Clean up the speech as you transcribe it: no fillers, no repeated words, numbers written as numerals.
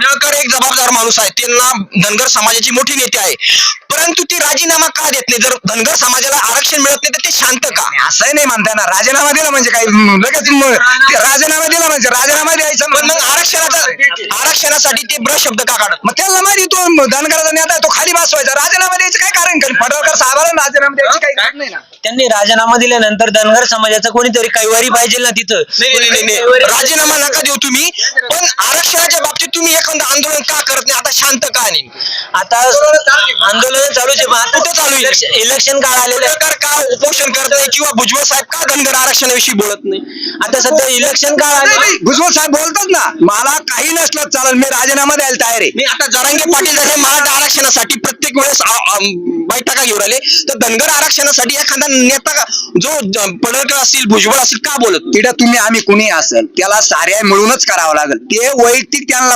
पडळकर एक जबाबदार माणूस आहे, त्यांना धनगर समाजाची मोठी नेते आहे, परंतु ती राजीनामा का देत नाही? जर धनगर समाजाला आरक्षण मिळत नाही तर ते शांत का? असंही नाही म्हणता ना, राजीनामा दिला म्हणजे काय लगेच ते राजीनामा दिला म्हणजे राजीनामा द्यायचा. पण मग आरक्षणासाठी ते ब्र शब्द का काढत? मग त्याला माहिती तो धनगराचा नेता आहे, तो खाली बसवायचा. राजीनामा द्यायचं काय कारण करेल पडळकर साहेबांना? राजीनामा द्यायचं काही कारण नाही ना. त्यांनी राजीनामा दिल्यानंतर धनगर समाजाचं कोणीतरी कैवारी पाहिजे ना तिथं. नाही, राजीनामा नका देऊ तुम्ही, पण आरक्षणाच्या बाबतीत तुम्ही एखादं आंदोलन का करत नाही? आता शांत का नाही? आता आंदोलन चालूच आहे, पण आता कुठं चालू आहे? इलेक्शन काळ आलेलं आहे. पडळकर का उपोषण करत नाही किंवा भुजबळ साहेब का धनगर आरक्षणाविषयी बोलत नाही? आता सध्या इलेक्शन काळ आले. नाही, भुजबळ साहेब बोलतात ना, मला काही नसलं चालेल, मी राजीनामा द्यायला तयार आहे. मी आता जरांगे पाटील जसे मराठा आरक्षणासाठी प्रत्येक वेळेस बैठका घेऊन आले, तर धनगर आरक्षणासाठी एखादा नेता जो पडळकर असतील, भुजबळ असतील का बोलत? तिथं तुम्ही आम्ही कुणी असेल त्याला साऱ्या मिळूनच करावं लागेल. ते वैयक्तिक त्यांना